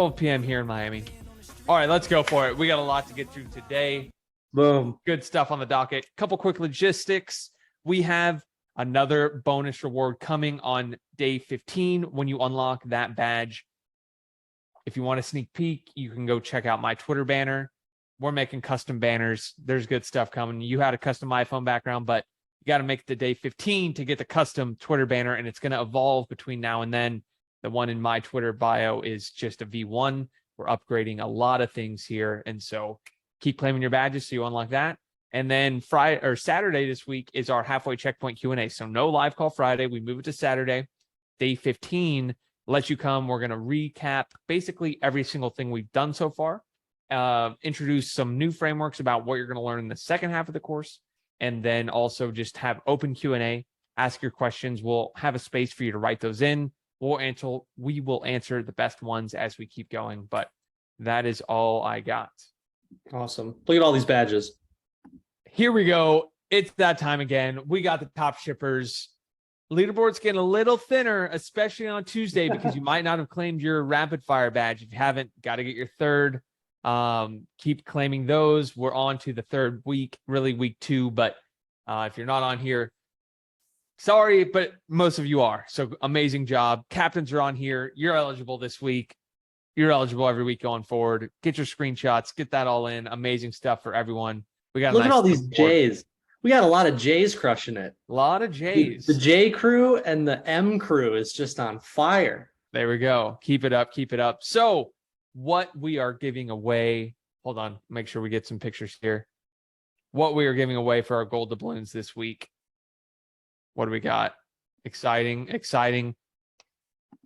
12 p.m. here in Miami. All right, let's go for it. We got a lot to get through today. Boom. Good stuff on the docket. Couple quick logistics. We have another bonus reward coming on day 15 when you unlock that badge. If you want a sneak peek, you can go check out my Twitter banner. We're making custom banners. There's good stuff coming. You had a custom iPhone background, but you got to make the day 15 to get the custom Twitter banner, and it's going to evolve between now and then. The one in my Twitter bio is just a V1. We're upgrading a lot of things here, and so keep claiming your badges so you unlock that. And then Friday or Saturday this week is our halfway checkpoint Q&A. So no live call Friday. We move it to Saturday. Day 15 lets you come. We're going to recap basically every single thing we've done so far. Introduce some new frameworks about what you're going to learn in the second half of the course, and then also just have open Q&A. Ask your questions. We'll have a space for you to write those in. We will answer the best ones as we keep going, but that is all I got. Awesome. Look at all these badges. Here we go. It's that time again. We got the top shippers. Leaderboard's getting a little thinner, especially on Tuesday, because you might not have claimed your rapid fire badge. If you haven't, got to get your third. Keep claiming those. We're on to the third week, really week 2, but if you're not on here, sorry, but most of you are. So amazing job. Captains are on here. You're eligible this week. You're eligible every week going forward. Get your screenshots. Get that all in. Amazing stuff for everyone. We got Look at all these J's. We got a lot of J's crushing it. A lot of J's. The J crew and the M crew is just on fire. There we go. Keep it up. Keep it up. So what we are giving away, hold on, make sure we get some pictures here. What we are giving away for our gold doubloons this week. What do we got? Exciting.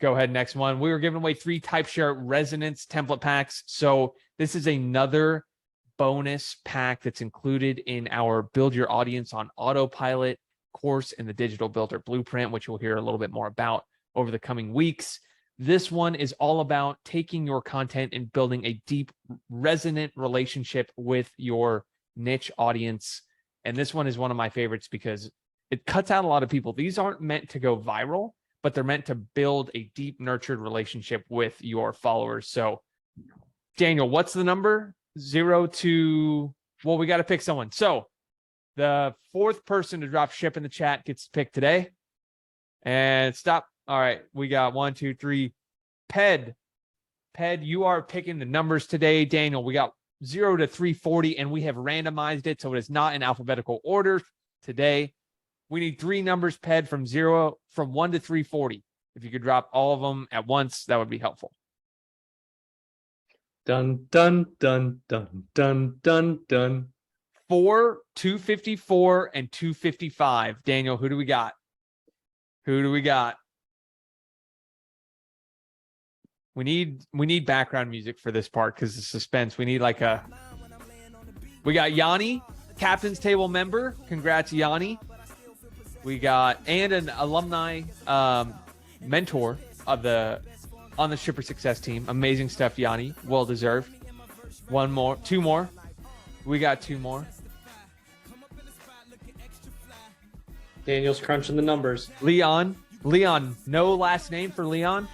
Go ahead, next one. We were giving away 3 TypeShare Resonance template packs. So this is another bonus pack that's included in our Build Your Audience on Autopilot course in the Digital Builder Blueprint, which you'll hear a little bit more about over the coming weeks. This one is all about taking your content and building a deep, resonant relationship with your niche audience. And this one is one of my favorites because it cuts out a lot of people. These aren't meant to go viral, but they're meant to build a deep, nurtured relationship with your followers. So, Daniel, what's the number? 0 to, well, we got to pick someone. So, the 4th person to drop ship in the chat gets picked today. And stop. All right, we got 1, 2, 3. Ped, you are picking the numbers today. Daniel, we got 0 to 340, and we have randomized it, so it is not in alphabetical order today. We need 3 numbers, Ped, from 1 to 340. If you could drop all of them at once, that would be helpful. Dun, dun, dun, dun, dun, dun, dun. 4, 254, and 255. Daniel, who do we got? We need background music for this part because it's suspense. We need we got Yanni, Captain's Table member. Congrats, Yanni. We got, and an alumni mentor on the Shipper Success team. Amazing stuff, Yanni. Well deserved. 2 more. We got 2 more. Daniel's crunching the numbers. Leon, no last name for Leon.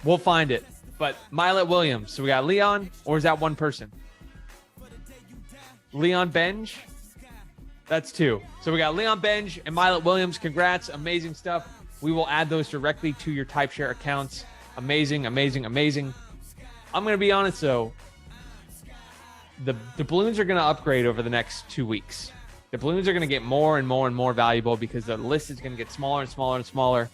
We'll find it. But Milet Williams. So we got Leon, or is that one person? Leon Benj. That's 2. So we got Leon Benj and Milet Williams. Congrats. Amazing stuff. We will add those directly to your TypeShare accounts. Amazing. I'm going to be honest, though. The balloons are going to upgrade over the next 2 weeks. The balloons are going to get more and more valuable because the list is going to get smaller and smaller and smaller.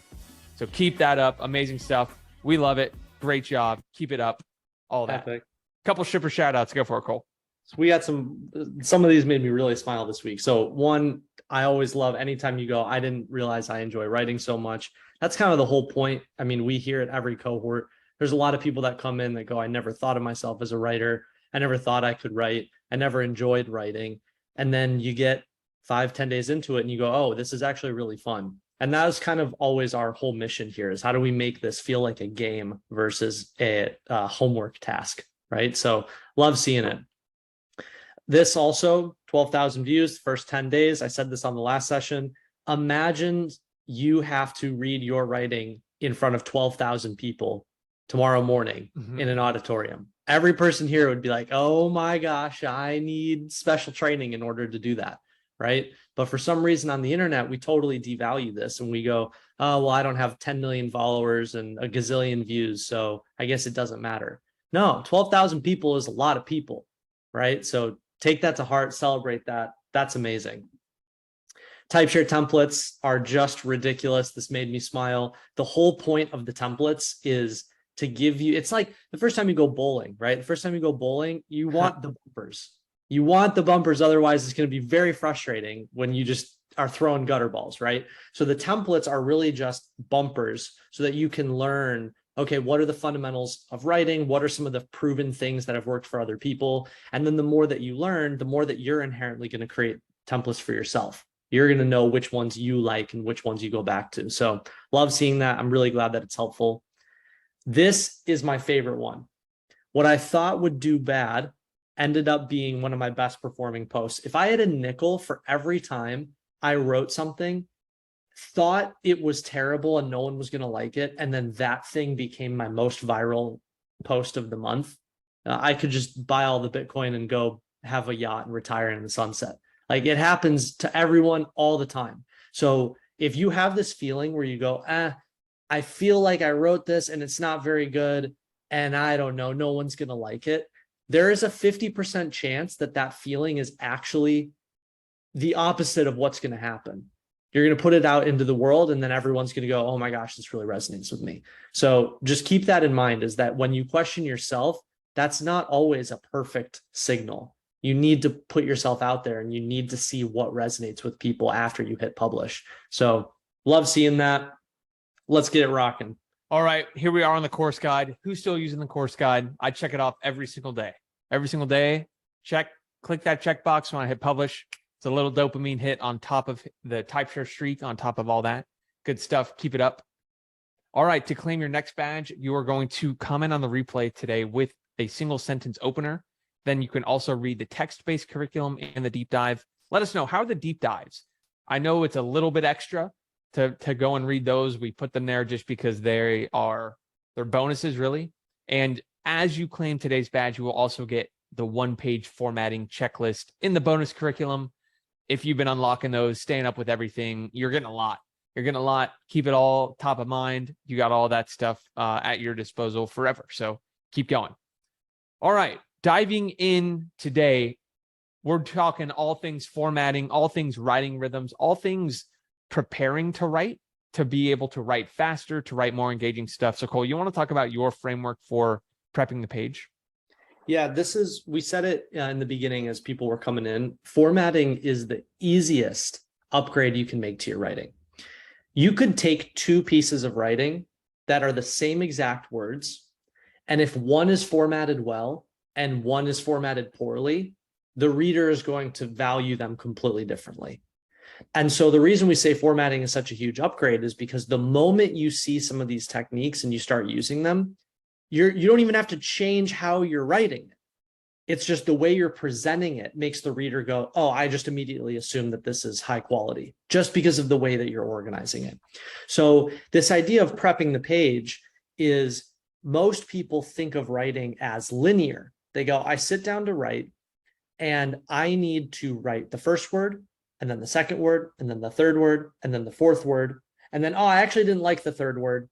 So keep that up. Amazing stuff. We love it. Great job. Keep it up. All that. Epic. Couple shipper shout outs. Go for it, Cole. So we got some of these made me really smile this week. So one, I always love anytime you go, I didn't realize I enjoy writing so much. That's kind of the whole point. I mean, we hear it every cohort. There's a lot of people that come in that go, I never thought of myself as a writer. I never thought I could write. I never enjoyed writing. And then you get 5-10 days into it and you go, oh, this is actually really fun. And that is kind of always our whole mission here, is how do we make this feel like a game versus a homework task, right? So love seeing it. This also 12,000 views, first 10 days. I said this on the last session. Imagine you have to read your writing in front of 12,000 people tomorrow morning Mhm. in an auditorium. Every person here would be like, oh my gosh, I need special training in order to do that. Right. But for some reason on the internet, we totally devalue this and we go, oh, well, I don't have 10 million followers and a gazillion views, so I guess it doesn't matter. No, 12,000 people is a lot of people. Right. So take that to heart, celebrate that. That's amazing. Type-share templates are just ridiculous. This made me smile. The whole point of the templates is to give you, it's like the first time you go bowling, right? The first time you go bowling, you want the bumpers. You want the bumpers, otherwise it's going to be very frustrating when you just are throwing gutter balls, right? So the templates are really just bumpers so that you can learn, okay, what are the fundamentals of writing? What are some of the proven things that have worked for other people? And then the more that you learn, the more that you're inherently going to create templates for yourself. You're going to know which ones you like and which ones you go back to. So love seeing that. I'm really glad that it's helpful. This is my favorite one. What I thought would do bad ended up being one of my best performing posts. If I had a nickel for every time I wrote something, thought it was terrible and no one was going to like it, and then that thing became my most viral post of the month, I could just buy all the Bitcoin and go have a yacht and retire in the sunset. Like, it happens to everyone all the time. So if you have this feeling where you go, I feel like I wrote this and it's not very good, and I don't know, no one's going to like it, there is a 50% chance that that feeling is actually the opposite of what's going to happen. You're going to put it out into the world, and then everyone's going to go, oh my gosh, this really resonates with me. So just keep that in mind, is that when you question yourself, that's not always a perfect signal. You need to put yourself out there and you need to see what resonates with people after you hit publish. So love seeing that. Let's get it rocking. All right, here we are on the course guide. Who's still using the course guide? I check it off every single day. Every single day, click that checkbox when I hit publish. It's a little dopamine hit on top of the type-share streak, on top of all that. Good stuff. Keep it up. All right, to claim your next badge, you are going to comment on the replay today with a single sentence opener. Then you can also read the text-based curriculum and the deep dive. Let us know, how are the deep dives? I know it's a little bit extra to go and read those. We put them there just because they're bonuses, really. And as you claim today's badge, you will also get the one-page formatting checklist in the bonus curriculum. If you've been unlocking those, staying up with everything, you're getting a lot. You're getting a lot. Keep it all top of mind. You got all that stuff at your disposal forever. So keep going. All right. Diving in today, we're talking all things formatting, all things writing rhythms, all things preparing to write, to be able to write faster, to write more engaging stuff. So Cole, you want to talk about your framework for prepping the page? Yeah, we said it in the beginning as people were coming in. Formatting is the easiest upgrade you can make to your writing. You could take two pieces of writing that are the same exact words, and if one is formatted well and one is formatted poorly, the reader is going to value them completely differently. And so the reason we say formatting is such a huge upgrade is because the moment you see some of these techniques and you start using them, you don't even have to change how you're writing it. It's just the way you're presenting it makes the reader go, oh, I just immediately assume that this is high quality just because of the way that you're organizing it. So this idea of prepping the page is, most people think of writing as linear. They go, I sit down to write and I need to write the first word and then the second word and then the third word and then the fourth word. And then, oh, I actually didn't like the third word.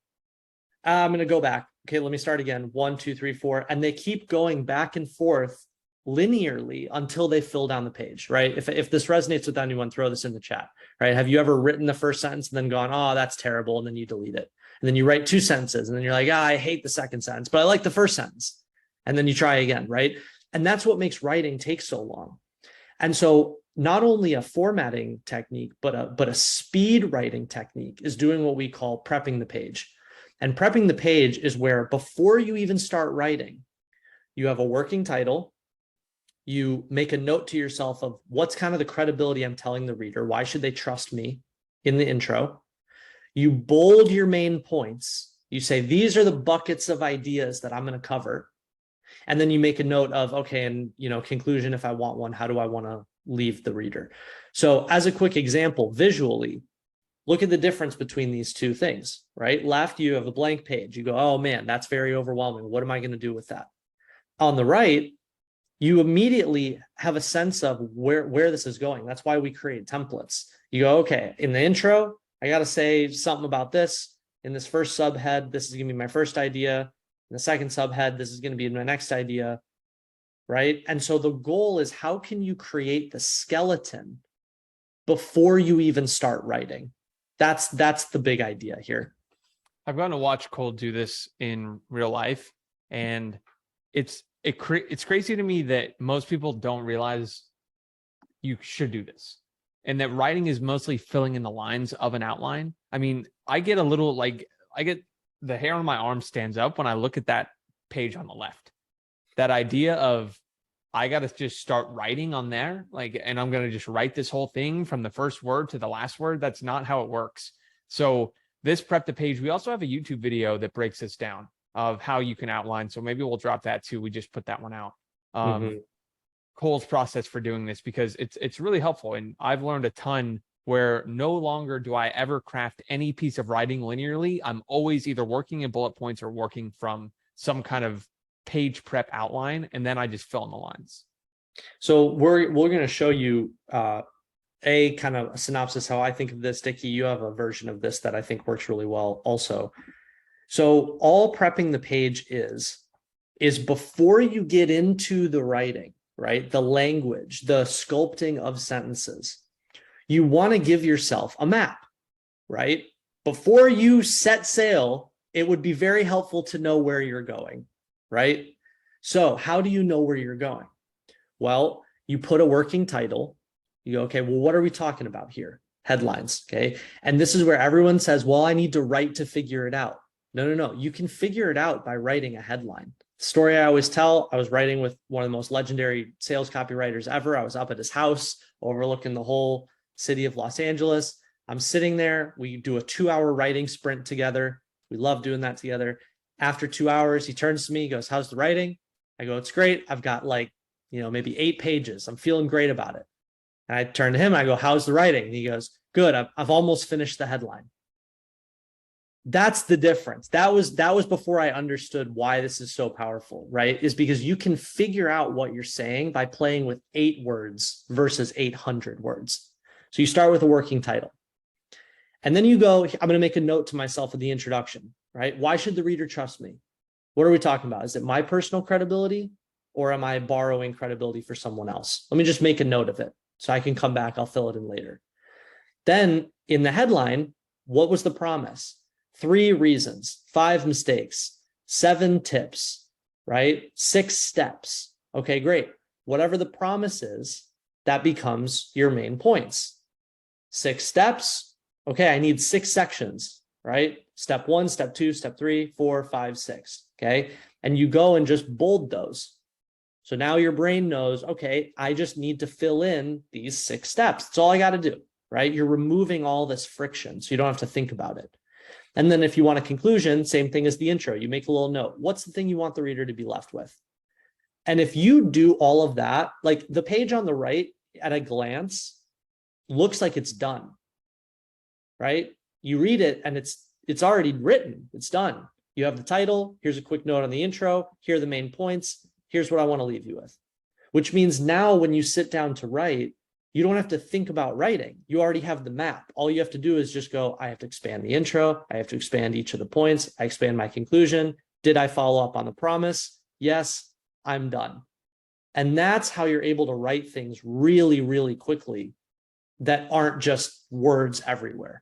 I'm going to go back. Okay, let me start again. 1, 2, 3, 4. And they keep going back and forth linearly until they fill down the page, right? If this resonates with anyone, throw this in the chat, right? Have you ever written the first sentence and then gone, oh, that's terrible, and then you delete it? And then you write two sentences and then you're like, I hate the second sentence, but I like the first sentence. And then you try again, right? And that's what makes writing take so long. And so not only a formatting technique, but a speed writing technique is doing what we call prepping the page. And prepping the page is where, before you even start writing, you have a working title. You make a note to yourself of what's kind of the credibility I'm telling the reader. Why should they trust me in the intro? You bold your main points. You say, these are the buckets of ideas that I'm going to cover. And then you make a note of, okay, and conclusion, if I want one, how do I want to leave the reader? So as a quick example, visually, Look at the difference between these two things, right? Left, you have a blank page. You go, oh man, that's very overwhelming. What am I going to do with that? On the right, you immediately have a sense of where this is going. That's why we create templates. You go, okay, in the intro, I got to say something about this. In this first subhead, this is going to be my first idea. In the second subhead, this is going to be my next idea, right? And so the goal is, how can you create the skeleton before you even start writing? That's the big idea here. I've gotten to watch Cole do this in real life, and it's crazy to me that most people don't realize you should do this, and that writing is mostly filling in the lines of an outline. I mean, I get the hair on my arm stands up when I look at that page on the left. That idea of, I got to just start writing on there, and I'm going to just write this whole thing from the first word to the last word. That's not how it works. So this Prep the Page, we also have a YouTube video that breaks this down of how you can outline. So maybe we'll drop that too. We just put that one out. Cole's process for doing this, because it's really helpful. And I've learned a ton, where no longer do I ever craft any piece of writing linearly. I'm always either working in bullet points or working from some kind of page prep outline, and then I just fill in the lines. So we're going to show you a kind of a synopsis how I think of this. Dickie, you have a version of this that I think works really well also. So all prepping the page is before you get into the writing, right? The language, the sculpting of sentences. You want to give yourself a map, right? Before you set sail, it would be very helpful to know where you're going, right? So how do you know where you're going? Well, you put a working title. You go, okay, well, what are we talking about here? Headlines, okay? And this is where everyone says, well, I need to write to figure it out. No. You can figure it out by writing a headline. The story I always tell, I was writing with one of the most legendary sales copywriters ever. I was up at his house overlooking the whole city of Los Angeles. I'm sitting there. We do a 2-hour writing sprint together. We love doing that together. After 2 hours, he turns to me, he goes, how's the writing? I go, it's great. I've got maybe 8 pages. I'm feeling great about it. And I turn to him, I go, how's the writing? And he goes, good. I've almost finished the headline. That's the difference. That was before I understood why this is so powerful, right? Is because you can figure out what you're saying by playing with 8 words versus 800 words. So you start with a working title. And then you go, I'm going to make a note to myself in the introduction, right? Why should the reader trust me? What are we talking about? Is it my personal credibility, or am I borrowing credibility for someone else? Let me just make a note of it so I can come back. I'll fill it in later. Then in the headline, what was the promise? 3 reasons, 5 mistakes, 7 tips, right? 6 steps. Okay, great. Whatever the promise is, that becomes your main points. 6 steps. Okay, I need 6 sections, right? Step 1, step 2, step 3, 4, 5, 6. Okay. And you go and just bold those. So now your brain knows, okay, I just need to fill in these 6 steps. That's all I got to do, right? You're removing all this friction, so you don't have to think about it. And then if you want a conclusion, same thing as the intro. You make a little note. What's the thing you want the reader to be left with? And if you do all of that, like the page on the right at a glance looks like it's done, right? You read it and it's already written. It's done. You have the title. Here's a quick note on the intro. Here are the main points. Here's what I want to leave you with, which means now when you sit down to write, you don't have to think about writing. You already have the map. All you have to do is just go, I have to expand the intro. I have to expand each of the points. I expand my conclusion. Did I follow up on the promise? Yes, I'm done. And that's how you're able to write things really, really quickly that aren't just words everywhere.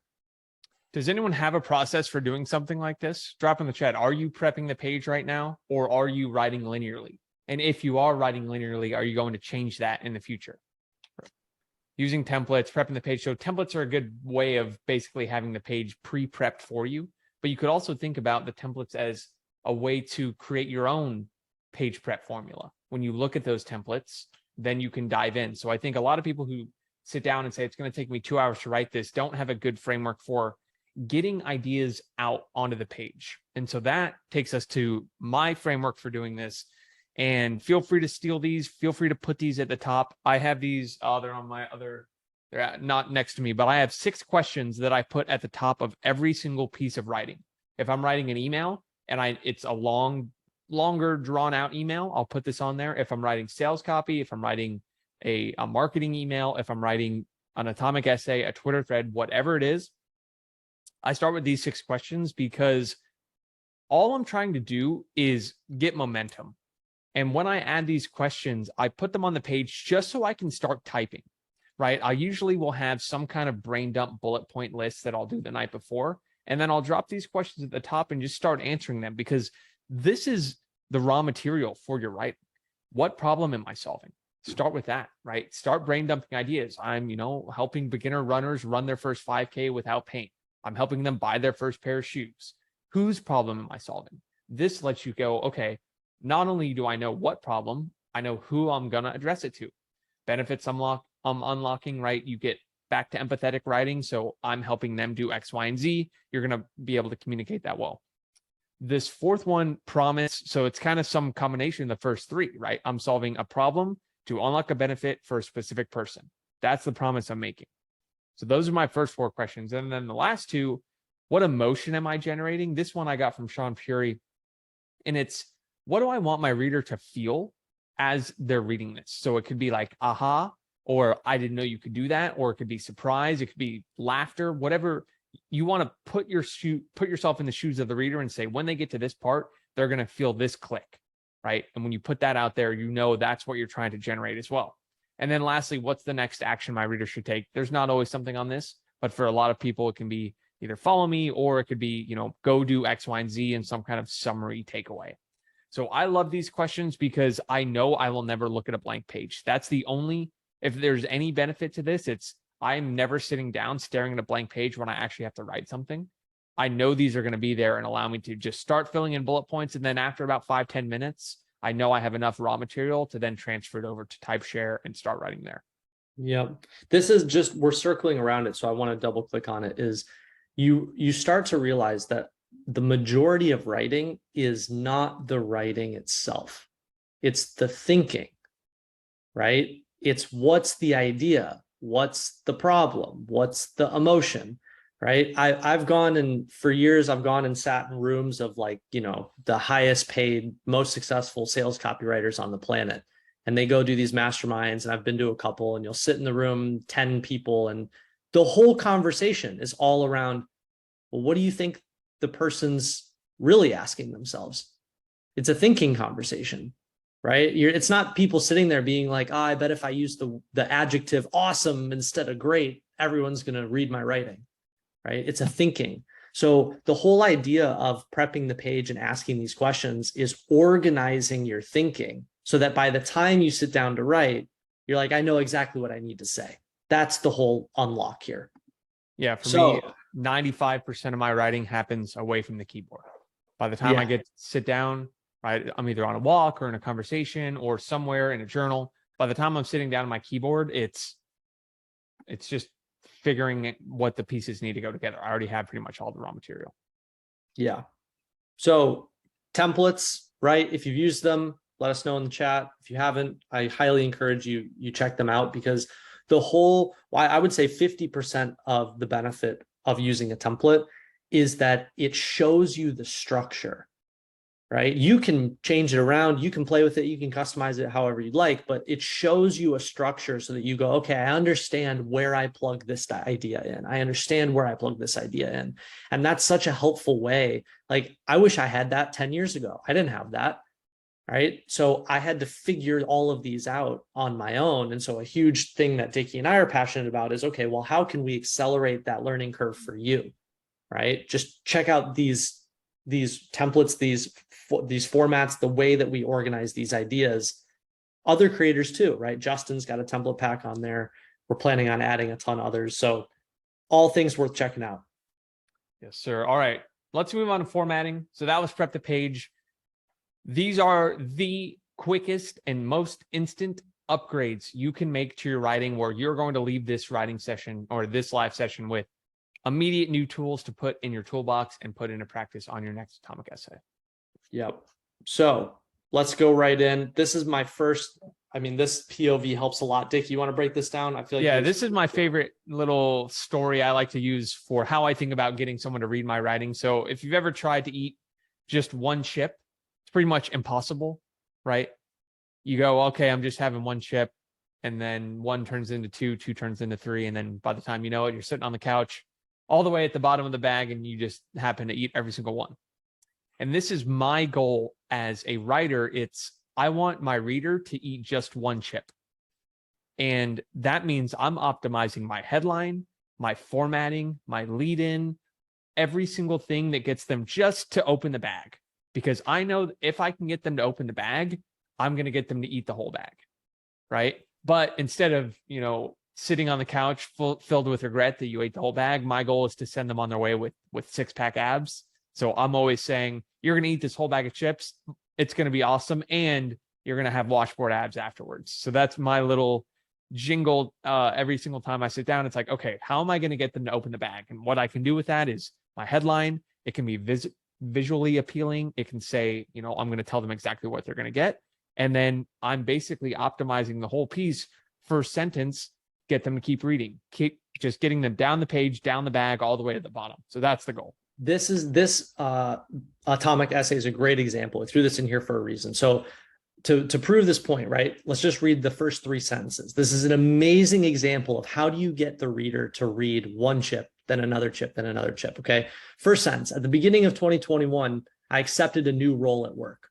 Does anyone have a process for doing something like this? Drop in the chat. Are you prepping the page right now, or are you writing linearly? And if you are writing linearly, are you going to change that in the future? Using templates, prepping the page. So templates are a good way of basically having the page pre-prepped for you, but you could also think about the templates as a way to create your own page prep formula. When you look at those templates, then you can dive in. So I think a lot of people who sit down and say, it's going to take me 2 hours to write this, don't have a good framework for getting ideas out onto the page. And so that takes us to my framework for doing this. And feel free to steal these. Feel free to put these at the top. I have these. They're on my other They're not next to me, but I have 6 questions that I put at the top of every single piece of writing. If I'm writing an email and it's a longer drawn out email, I'll put this on there. If I'm writing sales copy, if I'm writing a marketing email, if I'm writing an atomic essay, a Twitter thread, whatever it is, I start with these 6 questions because all I'm trying to do is get momentum. And when I add these questions, I put them on the page just so I can start typing, right? I usually will have some kind of brain dump bullet point list that I'll do the night before. And then I'll drop these questions at the top and just start answering them because this is the raw material for your writing. What problem am I solving? Start with that, right? Start brain dumping ideas. I'm, helping beginner runners run their first 5K without pain. I'm helping them buy their first pair of shoes. Whose problem am I solving? This lets you go, okay, not only do I know what problem, I know who I'm going to address it to. Benefits unlocking, right? You get back to empathetic writing. So I'm helping them do X, Y, and Z. You're going to be able to communicate that well. This 4th one, promise. So it's kind of some combination of the first 3, right? I'm solving a problem to unlock a benefit for a specific person. That's the promise I'm making. So those are my first 4 questions. And then the last 2, what emotion am I generating? This one I got from Sean Fury. And it's, what do I want my reader to feel as they're reading this? So it could be like, aha, or I didn't know you could do that, or it could be surprise, it could be laughter, whatever you want to put yourself in the shoes of the reader and say, when they get to this part, they're going to feel this click, right? And when you put that out there, that's what you're trying to generate as well. And then lastly, what's the next action my reader should take? There's not always something on this, but for a lot of people, it can be either follow me, or it could be, go do X, Y, and Z in some kind of summary takeaway. So I love these questions because I know I will never look at a blank page. That's the only, if there's any benefit to this, it's I'm never sitting down staring at a blank page when I actually have to write something. I know these are going to be there and allow me to just start filling in bullet points. And then after about 5-10 minutes, I know I have enough raw material to then transfer it over to TypeShare and start writing there. Yep. This is just, we're circling around it. So I want to double click on it is you start to realize that the majority of writing is not the writing itself. It's the thinking, right? It's what's the idea? What's the problem? What's the emotion, right? I've gone and for years, I've gone and sat in rooms of the highest paid, most successful sales copywriters on the planet. And they go do these masterminds, and I've been to a couple, and you'll sit in the room, 10 people, and the whole conversation is all around, well, what do you think the person's really asking themselves? It's a thinking conversation, right? It's not people sitting there being like, oh, I bet if I use the adjective awesome instead of great, everyone's going to read my writing, right? It's a thinking. So the whole idea of prepping the page and asking these questions is organizing your thinking so that by the time you sit down to write, you're like, I know exactly what I need to say. That's the whole unlock here. Yeah, for me, 95% of my writing happens away from the keyboard. By the time I get to sit down, right, I'm either on a walk or in a conversation or somewhere in a journal. By the time I'm sitting down at my keyboard, it's just figuring what the pieces need to go together. I already have pretty much all the raw material. Yeah. So templates, right? If you've used them, let us know in the chat. If you haven't, I highly encourage you check them out, because I would say 50% of the benefit of using a template is that it shows you the structure, right? You can change it around, you can play with it, you can customize it however you'd like, but it shows you a structure so that you go, okay, I understand where I plug this idea in. I understand where I plug this idea in. And that's such a helpful way. Like, I wish I had that 10 years ago. I didn't have that. Right. So I had to figure all of these out on my own. And so a huge thing that Dickie and I are passionate about is, okay, well, how can we accelerate that learning curve for you? Right. Just check out these templates, these formats, the way that we organize these ideas. Other creators too, right? Justin's got a template pack on there. We're planning on adding a ton of others. So all things worth checking out. Yes, sir. All right. Let's move on to formatting. So that was prep the page. These are the quickest and most instant upgrades you can make to your writing, where you're going to leave this writing session or this live session with immediate new tools to put in your toolbox and put into practice on your next atomic essay. Yep. So let's go right in. This is my first, I mean, this POV helps a lot. Dick, you want to break this down? I feel like yeah, this is my favorite little story I like to use for how I think about getting someone to read my writing. So if you've ever tried to eat just one chip, it's pretty much impossible, right? You go, okay, I'm just having one chip, and then one turns into two, two turns into three, and then by the time you know it, you're sitting on the couch all the way at the bottom of the bag, and you just happen to eat every single one. And this is my goal as a writer. It's I want my reader to eat just one chip. And that means I'm optimizing my headline, my formatting, my lead in, every single thing that gets them just to open the bag. Because I know if I can get them to open the bag, I'm going to get them to eat the whole bag. Right. But instead of, sitting on the couch filled with regret that you ate the whole bag, my goal is to send them on their way with 6-pack abs. So I'm always saying, you're going to eat this whole bag of chips. It's going to be awesome. And you're going to have washboard abs afterwards. So that's my little jingle. Every single time I sit down, it's like, okay, how am I going to get them to open the bag? And what I can do with that is my headline. It can be visually appealing. It can say, I'm going to tell them exactly what they're going to get. And then I'm basically optimizing the whole piece. First sentence, get them to keep reading, keep just getting them down the page, down the bag, all the way to the bottom. So that's the goal. This atomic essay is a great example. I threw this in here for a reason. So to prove this point, right, let's just read the first 3 sentences. This is an amazing example of how do you get the reader to read one chip, then another chip, then another chip. Okay. First sentence, at the beginning of 2021, I accepted a new role at work.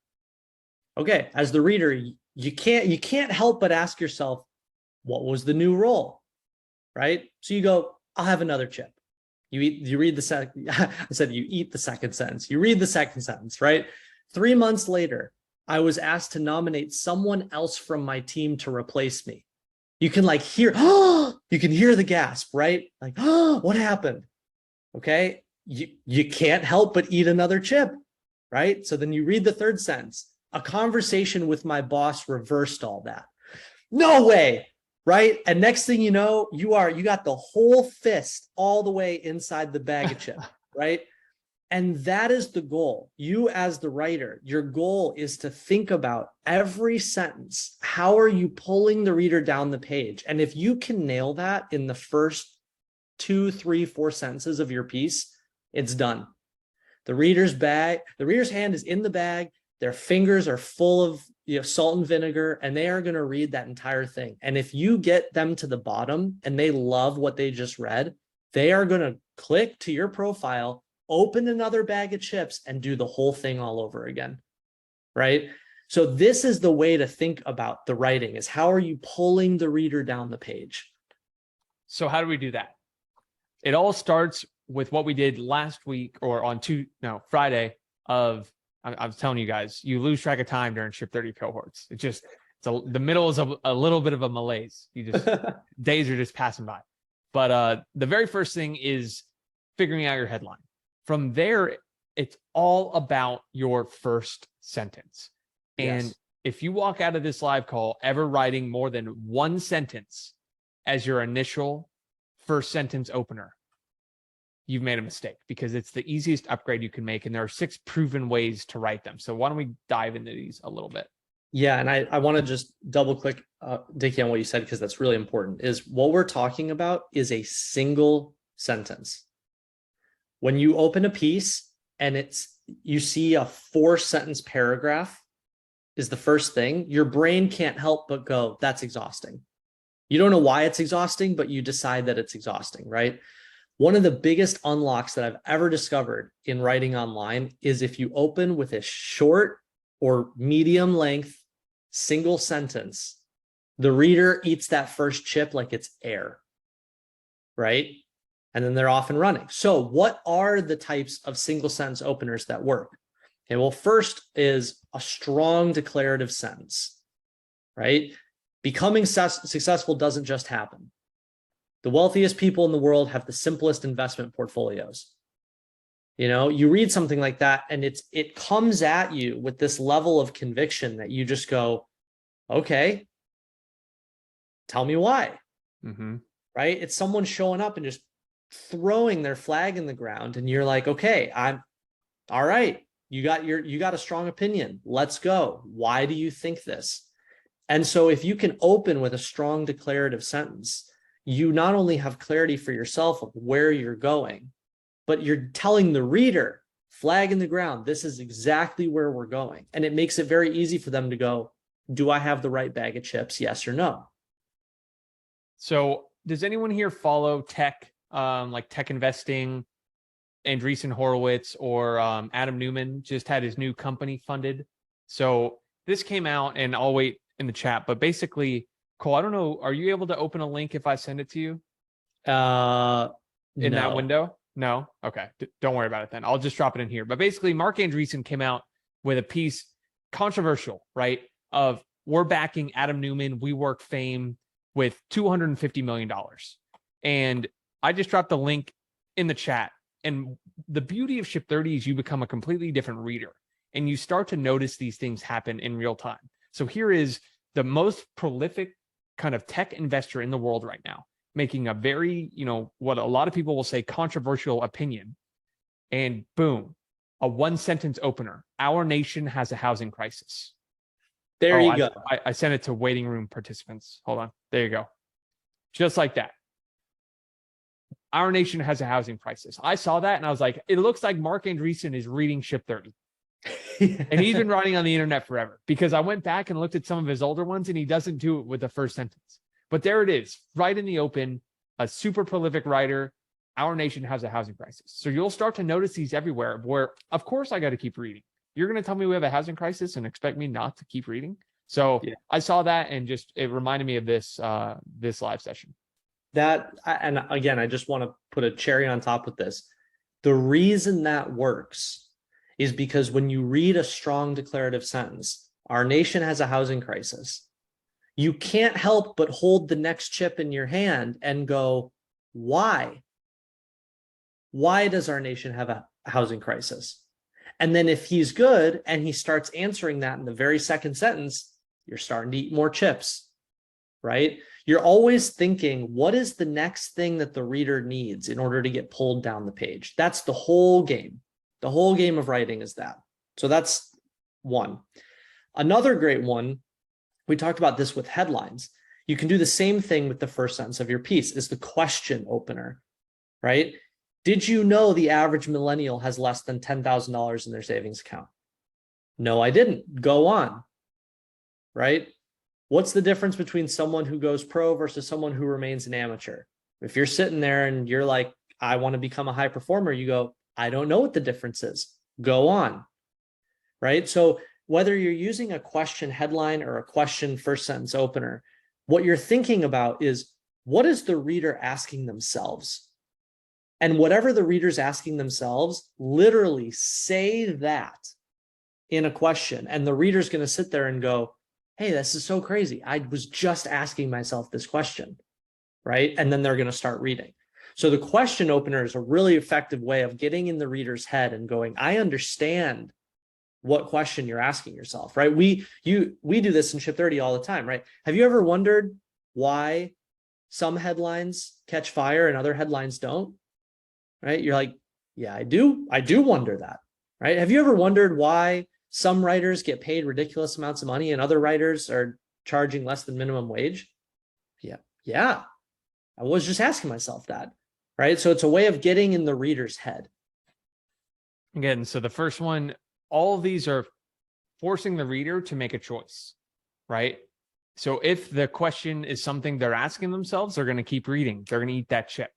Okay. As the reader, you can't help but ask yourself, what was the new role? Right. So you go, I'll have another chip. You read the second, I said, you eat the second sentence. You read the second sentence, right? 3 months later, I was asked to nominate someone else from my team to replace me. You can hear, you can hear the gasp, right? Like, what happened? Okay. You can't help but eat another chip, right? So then you read the third sentence. A conversation with my boss reversed all that. No way. Right. And next thing you know, you got the whole fist all the way inside the bag of chips. Right. And that is the goal. You as the writer, your goal is to think about every sentence. How are you pulling the reader down the page? And if you can nail that in the first 2, 3, 4 sentences of your piece, it's done. The reader's hand is in the bag. Their fingers are full of salt and vinegar, and they are going to read that entire thing. And if you get them to the bottom and they love what they just read, they are going to click to your profile, open another bag of chips, and do the whole thing all over again. Right? So this is the way to think about the writing, is how are you pulling the reader down the page? So how do we do that? It all starts with what we did last week or on Friday of, I was telling you guys, you lose track of time during Ship 30 cohorts. The middle is a little bit of a malaise. You just days are just passing by. But the very first thing is figuring out your headline. From there, it's all about your first sentence. And Yes. if you walk out of this live call ever writing more than one sentence as your initial first sentence opener, you've made a mistake, because it's the easiest upgrade you can make. And there are 6 proven ways to write them. So why don't we dive into these a little bit? Yeah. And I want to just double click, Dickie, on what you said, because that's really important. Is what we're talking about is a single sentence. When you open a piece and you see a 4-sentence paragraph is the first thing, your brain can't help but go, that's exhausting. You don't know why it's exhausting, but you decide that it's exhausting, right? One of the biggest unlocks that I've ever discovered in writing online is if you open with a short or medium length single sentence, the reader eats that first chip like it's air, right? And then they're off and running. So what are the types of single sentence openers that work? Okay, well, first is a strong declarative sentence, right? Becoming successful doesn't just happen. The wealthiest people in the world have the simplest investment portfolios. You read something like that and it comes at you with this level of conviction that you just go, okay, tell me why. Mm-hmm. Right? It's someone showing up and just throwing their flag in the ground, and you're like, okay, I'm all right. You got a strong opinion. Let's go. Why do you think this? And so if you can open with a strong declarative sentence, you not only have clarity for yourself of where you're going, but you're telling the reader, flag in the ground, this is exactly where we're going. And it makes it very easy for them to go, do I have the right bag of chips? Yes or no? So does anyone here follow tech, like tech investing? Andreessen Horowitz or Adam Newman just had his new company funded. So this came out, and I'll wait in the chat. But basically, Cole, I don't know. Are you able to open a link if I send it to you in that window? No. Okay. Don't worry about it then. I'll just drop it in here. But basically, Mark Andreessen came out with a piece, controversial, right? Of we're backing Adam Newman, WeWork fame, with $250 million. And I just dropped the link in the chat. And the beauty of Ship 30 is you become a completely different reader, and you start to notice these things happen in real time. So here is the most prolific kind of tech investor in the world right now, making a very, what a lot of people will say controversial opinion. And boom, a one sentence opener. Our nation has a housing crisis. There you go. I sent it to waiting room participants. Hold on. There you go. Just like that. Our nation has a housing crisis. I saw that and I was like, it looks like Mark Andreessen is reading Ship 30. And he's been writing on the internet forever, because I went back and looked at some of his older ones and he doesn't do it with the first sentence. But there it is, right in the open, a super prolific writer. Our nation has a housing crisis. So you'll start to notice these everywhere where, of course, I got to keep reading. You're going to tell me we have a housing crisis and expect me not to keep reading? So yeah. I saw that and just, it reminded me of this live session. That, and again, I just want to put a cherry on top with this. The reason that works is because when you read a strong declarative sentence, our nation has a housing crisis, you can't help but hold the next chip in your hand and go, why? Why does our nation have a housing crisis? And then if he's good and he starts answering that in the very second sentence, you're starting to eat more chips, right? You're always thinking, what is the next thing that the reader needs in order to get pulled down the page? That's the whole game. The whole game of writing is that. So that's one. Another great one, we talked about this with headlines. You can do the same thing with the first sentence of your piece, is the question opener, right? Did you know the average millennial has less than $10,000 in their savings account? No, I didn't. Go on, right? What's the difference between someone who goes pro versus someone who remains an amateur? If you're sitting there and you're like, I want to become a high performer, you go, I don't know what the difference is. Go on, right? So whether you're using a question headline or a question first sentence opener, what you're thinking about is, what is the reader asking themselves? And whatever the reader's asking themselves, literally say that in a question. And the reader's going to sit there and go, hey, this is so crazy. I was just asking myself this question, right? And then they're going to start reading. So the question opener is a really effective way of getting in the reader's head and going, I understand what question you're asking yourself, right? We do this in Ship 30 all the time, right? Have you ever wondered why some headlines catch fire and other headlines don't? Right? You're like, yeah, I do wonder that, right? Have you ever wondered why some writers get paid ridiculous amounts of money and other writers are charging less than minimum wage? Yeah. I was just asking myself that, right? So it's a way of getting in the reader's head. Again, so the first one, all of these are forcing the reader to make a choice, right? So if the question is something they're asking themselves, they're going to keep reading. They're going to eat that chip,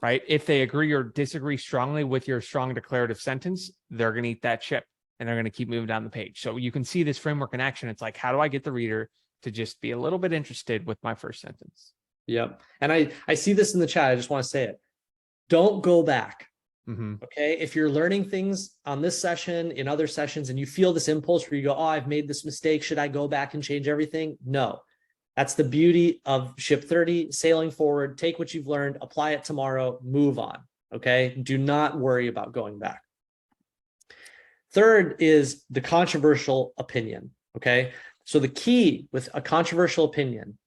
right? If they agree or disagree strongly with your strong declarative sentence, they're going to eat that chip and they're going to keep moving down the page. So you can see this framework in action. It's like, how do I get the reader to just be a little bit interested with my first sentence? Yep. And I see this in the chat. I just want to say it. Don't go back. Okay. If you're learning things on this session, in other sessions, and you feel this impulse where you go, oh, I've made this mistake. Should I go back and change everything? No. That's the beauty of Ship 30, sailing forward. Take what you've learned, apply it tomorrow, move on. Okay. Do not worry about going back. Third is the controversial opinion. Okay. So the key with a controversial opinion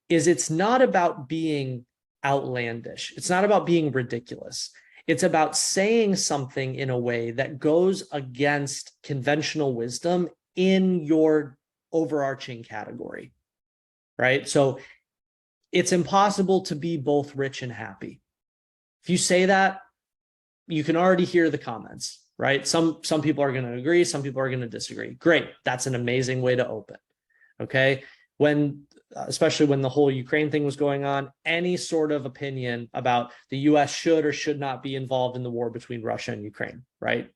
is it's not about being outlandish. It's not about being ridiculous. It's about saying something in a way that goes against conventional wisdom in your overarching category. right? So it's impossible to be both rich and happy. If you say that, you can already hear the comments, right? Some people are going to agree, some people are going to disagree. Great. That's an amazing way to open. Okay. Especially when the whole Ukraine thing was going on, any sort of opinion about the US should or should not be involved in the war between Russia and Ukraine, right?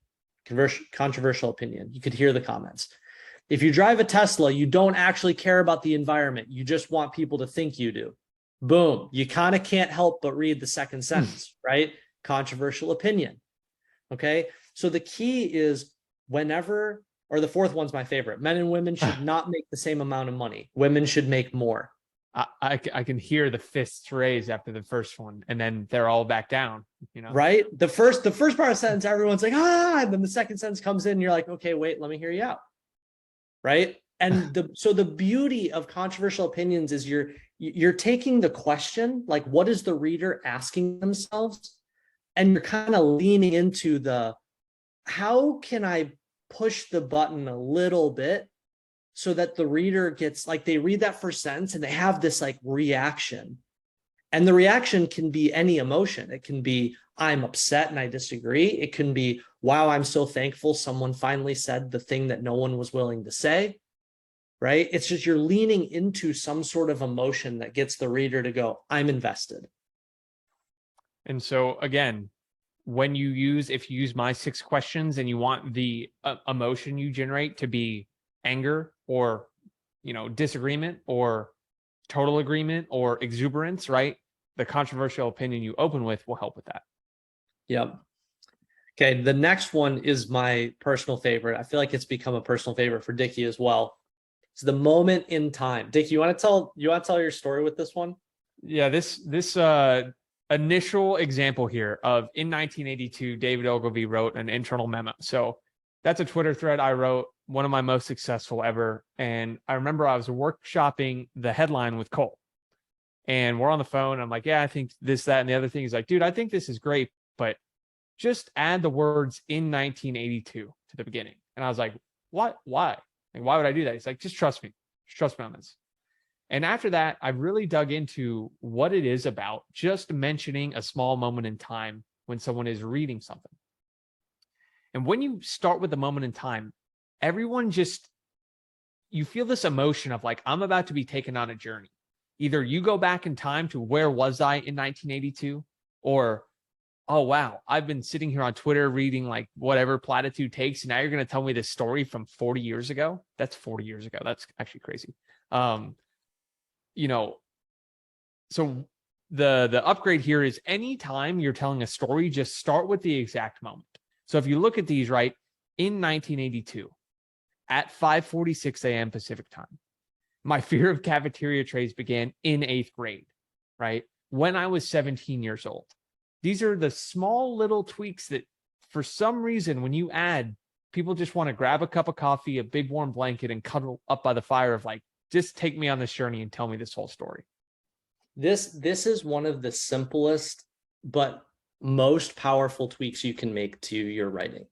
Controversial opinion. You could hear the comments. If you drive a Tesla, you don't actually care about the environment. You just want people to think you do. Boom. You kind of can't help but read the second sentence, right? Controversial opinion. Okay. So the key is whenever, or the fourth one's my favorite, men and women should not make the same amount of money. Women should make more. I can hear the fists raised after the first one, and then they're all back down, Right? The first part of the sentence, everyone's like, and then the second sentence comes in, and you're like, okay, wait, let me hear you out. Right? And so the beauty of controversial opinions is you're taking the question, like, what is the reader asking themselves? And you're kind of leaning into how can I push the button a little bit so that the reader gets, like, they read that first sentence and they have this like reaction. And the reaction can be any emotion. It can be, I'm upset and I disagree. It can be, wow, I'm so thankful someone finally said the thing that no one was willing to say, right? It's just you're leaning into some sort of emotion that gets the reader to go, I'm invested. And so again, if you use my 6 questions and you want the emotion you generate to be anger or, disagreement or total agreement or exuberance, right? The controversial opinion you open with will help with that. Yep. Okay. The next one is my personal favorite. I feel like it's become a personal favorite for Dickie as well. It's the moment in time. Dickie, you want to tell your story with this one? Yeah, this initial example here of in 1982, David Ogilvy wrote an internal memo. So that's a Twitter thread I wrote, one of my most successful ever. And I remember I was workshopping the headline with Cole, and we're on the phone. I'm like, yeah, I think this, that, and the other thing. He's like, dude, I think this is great, but just add the words in 1982 to the beginning. And I was like, what? Why? Like, why would I do that? He's like, just trust me. Just trust me on this. And after that, I really dug into what it is about just mentioning a small moment in time when someone is reading something. And when you start with the moment in time, everyone you feel this emotion of like, I'm about to be taken on a journey. Either you go back in time to where was I in 1982, or, oh, wow, I've been sitting here on Twitter reading like whatever platitude takes, and now you're going to tell me this story from 40 years ago. That's 40 years ago. That's actually crazy. So the upgrade here is anytime you're telling a story, just start with the exact moment. So if you look at these, right, in 1982 at 5:46 a.m. Pacific time, my fear of cafeteria trays began in 8th grade, right? When I was 17 years old. These are the small little tweaks that for some reason, when you add, people just want to grab a cup of coffee, a big warm blanket, and cuddle up by the fire of like, just take me on this journey and tell me this whole story. This is one of the simplest but most powerful tweaks you can make to your writing.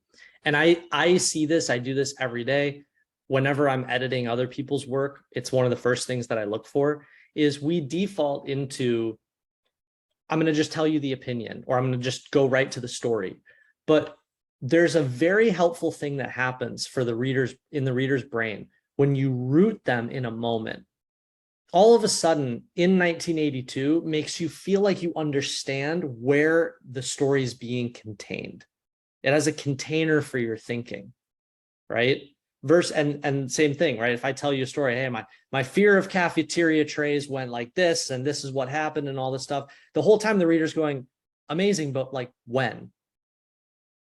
And I see this, I do this every day. Whenever I'm editing other people's work, it's one of the first things that I look for is we default into, I'm going to just tell you the opinion, or I'm going to just go right to the story. But there's a very helpful thing that happens for the readers in the reader's brain when you root them in a moment. All of a sudden in 1982 makes you feel like you understand where the story is being contained. It has a container for your thinking, right? And same thing, right? If I tell you a story, hey, my fear of cafeteria trays went like this, and this is what happened and all this stuff. The whole time the reader's going, amazing, but like when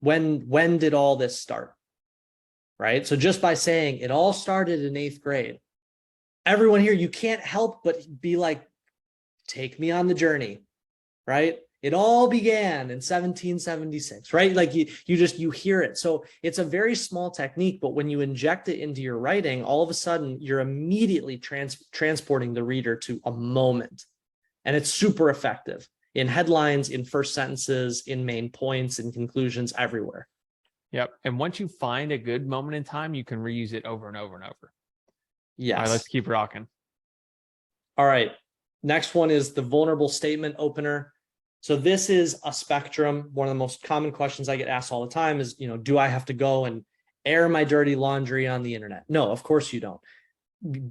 did all this start? Right? So just by saying it all started in 8th grade, everyone here, you can't help but be like, take me on the journey, right? It all began in 1776, right? Like you hear it. So it's a very small technique, but when you inject it into your writing, all of a sudden you're immediately transporting the reader to a moment. And it's super effective in headlines, in first sentences, in main points, in conclusions, everywhere. Yep. And once you find a good moment in time, you can reuse it over and over and over. Yes. All right, let's keep rocking. All right. Next one is the vulnerable statement opener. So this is a spectrum. One of the most common questions I get asked all the time is, do I have to go and air my dirty laundry on the internet? No, of course you don't.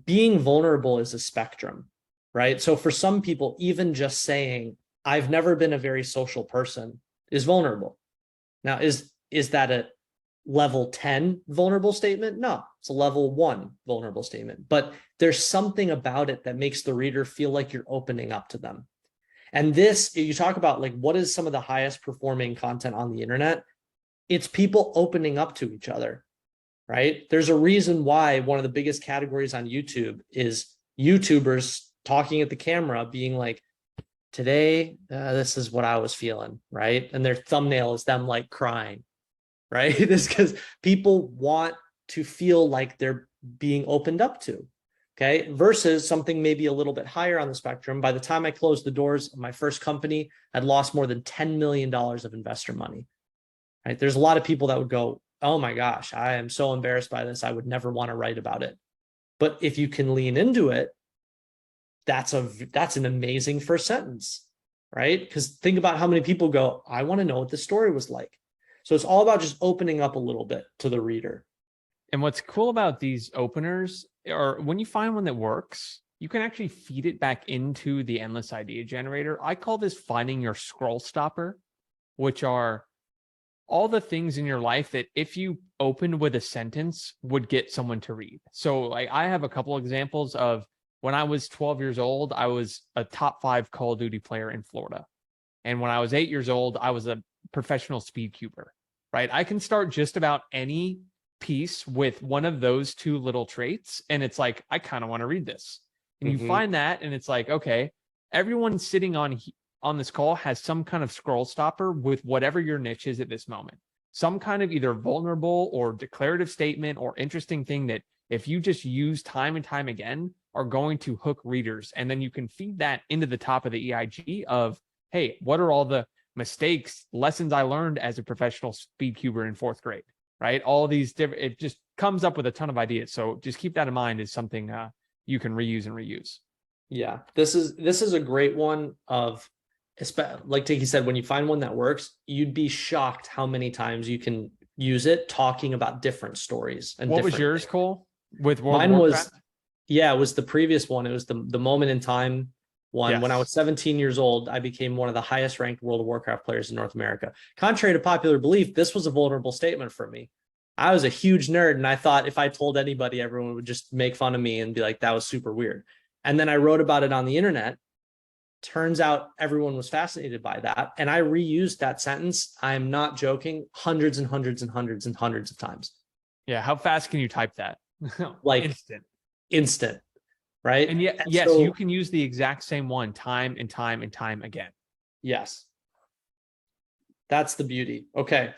Being vulnerable is a spectrum, right? So for some people, even just saying, I've never been a very social person is vulnerable. Now, is that a level 10 vulnerable statement? No, it's a level 1 vulnerable statement. But there's something about it that makes the reader feel like you're opening up to them. And this, you talk about like, what is some of the highest performing content on the internet? It's people opening up to each other, right? There's a reason why one of the biggest categories on YouTube is YouTubers talking at the camera being like, today, this is what I was feeling, right? And their thumbnail is them like crying, right? It's because people want to feel like they're being opened up to, okay? Versus something maybe a little bit higher on the spectrum. By the time I closed the doors of my first company, I'd lost more than $10 million of investor money, right? There's a lot of people that would go, oh my gosh, I am so embarrassed by this. I would never want to write about it. But if you can lean into it, that's an amazing first sentence, right? Because think about how many people go, I want to know what the story was like. So it's all about just opening up a little bit to the reader. And what's cool about these openers, or when you find one that works, you can actually feed it back into the endless idea generator. I call this finding your scroll stopper, which are all the things in your life that if you opened with a sentence would get someone to read. So like I have a couple examples of when I was 12 years old, I was a top 5 Call of Duty player in Florida. And when I was 8 years old, I was a professional speed cuber, right? I can start just about any piece with one of those 2 little traits. And it's like, I kind of want to read this. And you find that, and it's like, okay, everyone sitting on this call has some kind of scroll stopper with whatever your niche is at this moment. Some kind of either vulnerable or declarative statement or interesting thing that if you just use time and time again are going to hook readers. And then you can feed that into the top of the EIG of, hey, what are all the mistakes, lessons I learned as a professional speed cuber in 4th grade, right? All these different, it just comes up with a ton of ideas. So just keep that in mind is something you can reuse and reuse. Yeah, this is a great one of, like Tiki said, when you find one that works, you'd be shocked how many times you can use it talking about different stories. And what was yours, things. Cole? With World Mine of was, Warcraft? yeah, it was the previous one. It was the moment in time one. When I was 17 years old, I became one of the highest ranked World of Warcraft players in North America. Contrary to popular belief, this was a vulnerable statement for me. I was a huge nerd, and I thought if I told anybody, everyone would just make fun of me and be like, that was super weird. And then I wrote about it on the internet. Turns out everyone was fascinated by that. And I reused that sentence. I'm not joking, hundreds and hundreds and hundreds and hundreds of times. Yeah. How fast can you type that? Like instant, right? And yet, yes, so, you can use the exact same one time and time and time again. Yes. That's the beauty. Okay.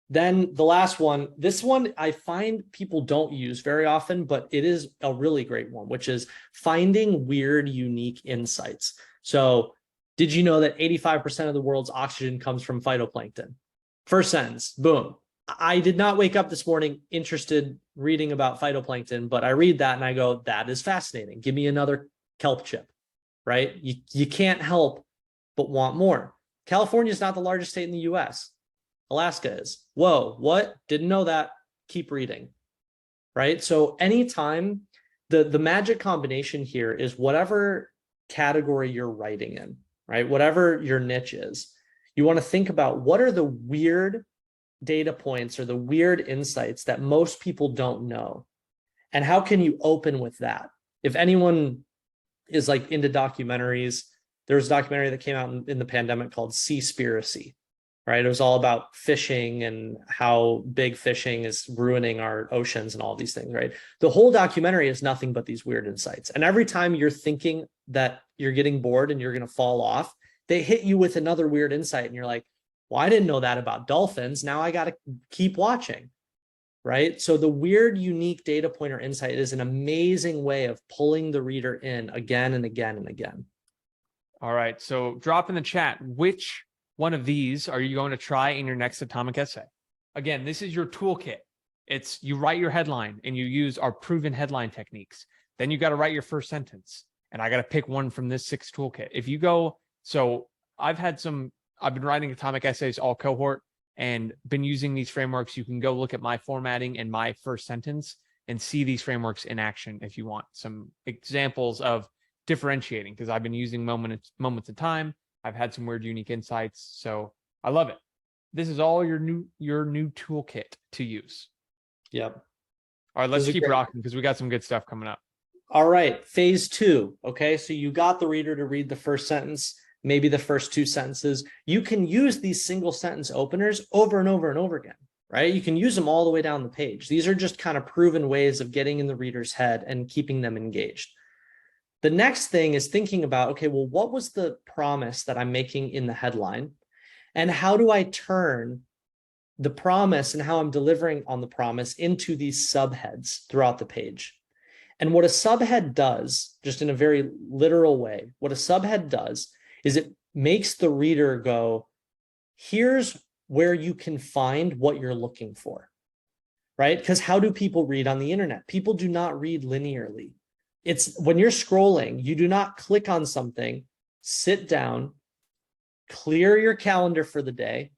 Then the last one, this one I find people don't use very often, but it is a really great one, which is finding weird, unique insights. So did you know that 85% of the world's oxygen comes from phytoplankton? First sentence, boom. I did not wake up this morning interested reading about phytoplankton, but I read that and I go, that is fascinating. Give me another kelp chip, right? You can't help but want more. California is not the largest state in the US. Alaska is. Whoa, what? Didn't know that. Keep reading, right? So anytime, the magic combination here is whatever category you're writing in, right? Whatever your niche is, you want to think about what are the weird data points or the weird insights that most people don't know, and how can you open with that? If anyone is like into documentaries, there was a documentary that came out in the pandemic called Seaspiracy, right? It was all about fishing and how big fishing is ruining our oceans and all these things, right? The whole documentary is nothing but these weird insights. And every time you're thinking that you're getting bored and you're going to fall off, they hit you with another weird insight. And you're like, well, I didn't know that about dolphins. Now I got to keep watching, right? So the weird, unique data point or insight is an amazing way of pulling the reader in again and again and again. All right. So drop in the chat, which one of these are you going to try in your next atomic essay? Again, this is your toolkit. It's you write your headline and you use our proven headline techniques. Then you got to write your first sentence. and I got to pick one from this 6 toolkit. If you go, so I've been writing atomic essays all cohort and been using these frameworks. You can go look at my formatting and my first sentence and see these frameworks in action if you want some examples of differentiating, because I've been using moments of time. I've had some weird, unique insights. So I love it. This is all your new toolkit to use. Yep. All right, let's keep rocking because we got some good stuff coming up. All right, phase 2. Okay, so you got the reader to read the first sentence, maybe the first 2 sentences. You can use these single sentence openers over and over and over again, right? You can use them all the way down the page. These are just kind of proven ways of getting in the reader's head and keeping them engaged. The next thing is thinking about, okay, well, what was the promise that I'm making in the headline? And how do I turn the promise and how I'm delivering on the promise into these subheads throughout the page? And what a subhead does, just in a very literal way, what a subhead does is it makes the reader go, here's where you can find what you're looking for, right? Because how do people read on the internet? People do not read linearly. It's when you're scrolling, you do not click on something, sit down, clear your calendar for the day,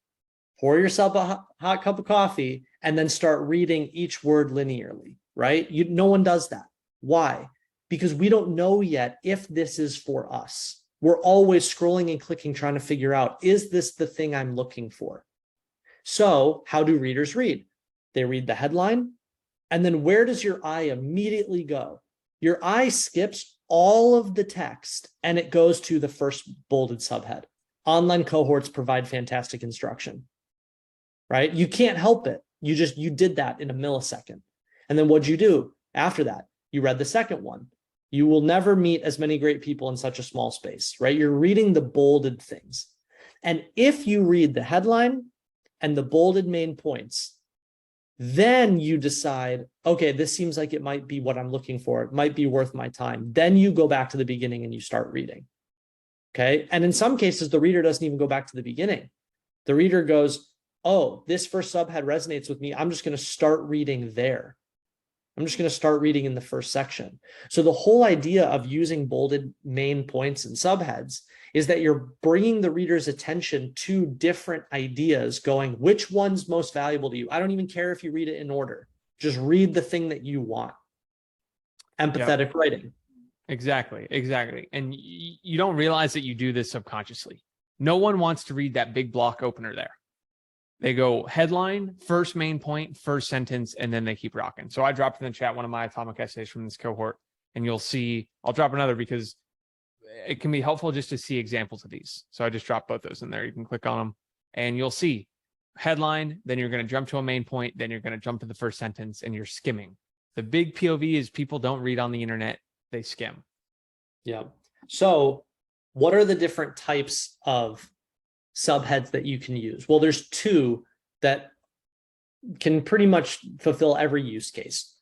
pour yourself a hot cup of coffee, and then start reading each word linearly, right? No one does that. Why? Because we don't know yet if this is for us. We're always scrolling and clicking, trying to figure out, is this the thing I'm looking for? So how do readers read? They read the headline, and then where does your eye immediately go? Your eye skips all of the text and it goes to the first bolded subhead. Online cohorts provide fantastic instruction, right? You can't help it. You did that in a millisecond. And then what'd you do after that? You read the second one. You will never meet as many great people in such a small space, right? You're reading the bolded things. And if you read the headline and the bolded main points, then you decide, okay, this seems like it might be what I'm looking for. It might be worth my time. Then you go back to the beginning and you start reading. Okay. And in some cases, the reader doesn't even go back to the beginning. The reader goes, oh, this first subhead resonates with me. I'm just going to start reading there. I'm just going to start reading in the first section. So the whole idea of using bolded main points and subheads is that you're bringing the reader's attention to different ideas, going, which one's most valuable to you? I don't even care if you read it in order. Just read the thing that you want. Empathetic writing. Exactly. And you don't realize that you do this subconsciously. No one wants to read that big block opener there. They go headline, first main point, first sentence, and then they keep rocking. So I dropped in the chat one of my atomic essays from this cohort, and you'll see, I'll drop another because it can be helpful just to see examples of these. So I just dropped both those in there. You can click on them and you'll see headline, then you're going to jump to a main point, then you're going to jump to the first sentence and you're skimming. The big POV is people don't read on the internet, they skim. Yeah. So what are the different types of subheads that you can use? Well, there's 2 that can pretty much fulfill every use case.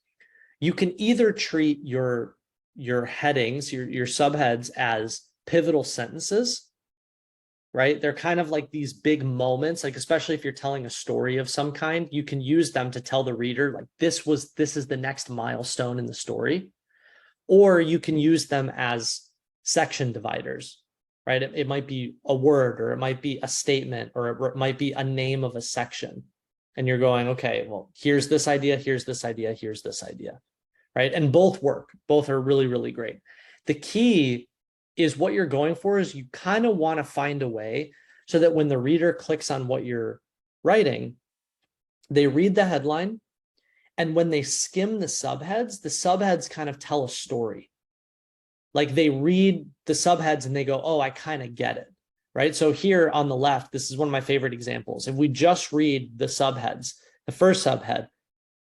You can either treat your headings, your subheads as pivotal sentences, right? They're kind of like these big moments, like especially if you're telling a story of some kind, you can use them to tell the reader like this is the next milestone in the story. Or you can use them as section dividers, right? It might be a word, or it might be a statement, or it might be a name of a section. And you're going, okay, well, here's this idea, here's this idea, here's this idea, right? And both work. Both are really, really great. The key is what you're going for is you kind of want to find a way so that when the reader clicks on what you're writing, they read the headline. And when they skim the subheads kind of tell a story. Like they read the subheads and they go, oh, I kind of get it, right? So here on the left, this is one of my favorite examples. If we just read the subheads, the first subhead,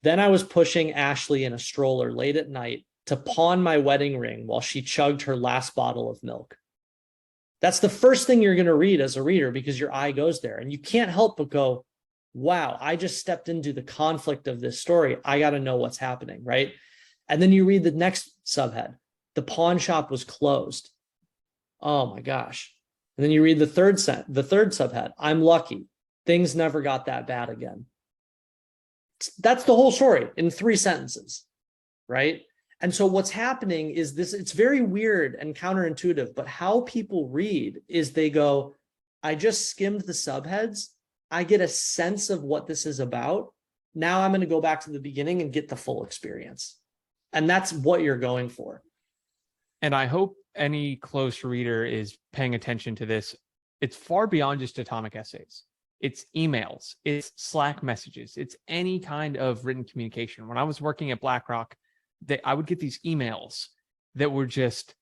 then I was pushing Ashley in a stroller late at night to pawn my wedding ring while she chugged her last bottle of milk. That's the first thing you're going to read as a reader because your eye goes there. And you can't help but go, wow, I just stepped into the conflict of this story. I got to know what's happening, right? And then you read the next subhead. The pawn shop was closed. Oh my gosh. And then you read the third subhead. I'm lucky. Things never got that bad again. That's the whole story in 3 sentences, right? And so what's happening is this, it's very weird and counterintuitive, but how people read is they go, I just skimmed the subheads. I get a sense of what this is about. Now I'm going to go back to the beginning and get the full experience. And that's what you're going for. And I hope any close reader is paying attention to this. It's far beyond just atomic essays. It's emails, it's Slack messages, it's any kind of written communication. When I was working at BlackRock, I would get these emails that were just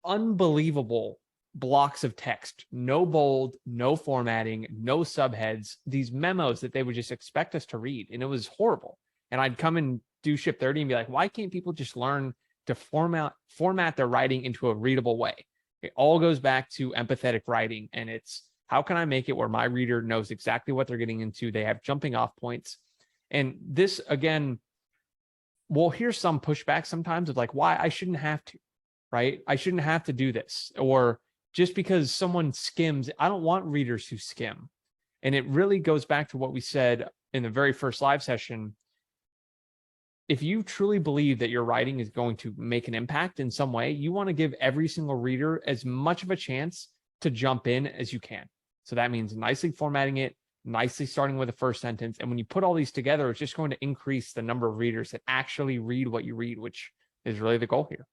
unbelievable blocks of text, no bold, no formatting, no subheads, these memos that they would just expect us to read. And it was horrible. And I'd come and do Ship 30 and be like, why can't people just learn to format their writing into a readable way? It all goes back to empathetic writing. And it's, how can I make it where my reader knows exactly what they're getting into? They have jumping off points. And this, again, we'll hear some pushback sometimes of like, why I shouldn't have to, right? I shouldn't have to do this. Or just because someone skims, I don't want readers who skim. And it really goes back to what we said in the very first live session. If you truly believe that your writing is going to make an impact in some way, you want to give every single reader as much of a chance to jump in as you can. So that means nicely formatting it, nicely starting with the first sentence. And when you put all these together, it's just going to increase the number of readers that actually read what you read, which is really the goal here.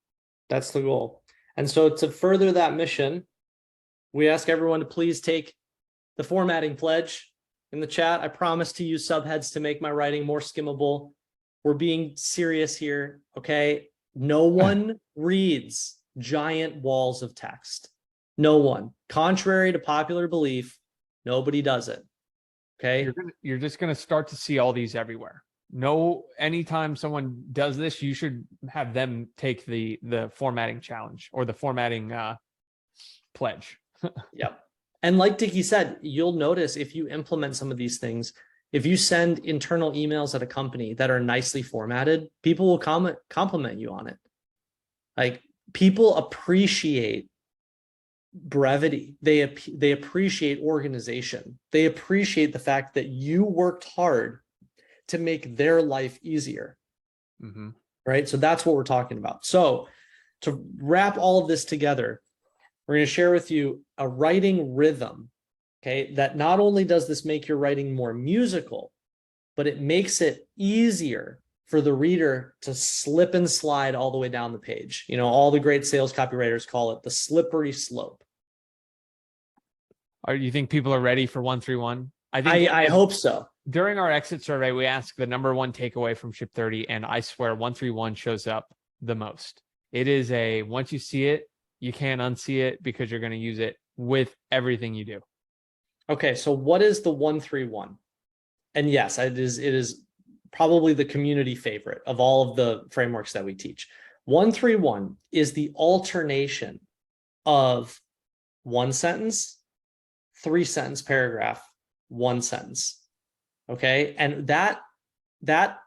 That's the goal. And so to further that mission, we ask everyone to please take the formatting pledge in the chat. I promise to use subheads to make my writing more skimmable. We're being serious here, okay? No one reads giant walls of text. No one. Contrary to popular belief, nobody does it. Okay. You're just going to start to see all these everywhere. No, anytime someone does this, you should have them take the formatting challenge or the formatting pledge. Yep. And like Dickie said, you'll notice if you implement some of these things, if you send internal emails at a company that are nicely formatted, people will compliment you on it. Like, people appreciate brevity. They appreciate organization. They appreciate the fact that you worked hard to make their life easier. Mm-hmm. Right. So that's what we're talking about. So to wrap all of this together, we're going to share with you a writing rhythm. Okay. That not only does this make your writing more musical, but it makes it easier for the reader to slip and slide all the way down the page. You know, all the great sales copywriters call it the slippery slope. You think people are ready for 131? I hope so. During our exit survey, we asked the number one takeaway from Ship 30, and I swear 131 shows up the most. It is once you see it, you can't unsee it because you're going to use it with everything you do. Okay, so what is the 131? And yes, it is probably the community favorite of all of the frameworks that we teach. 131 is the alternation of one sentence, 3-sentence paragraph, one sentence. Okay. And that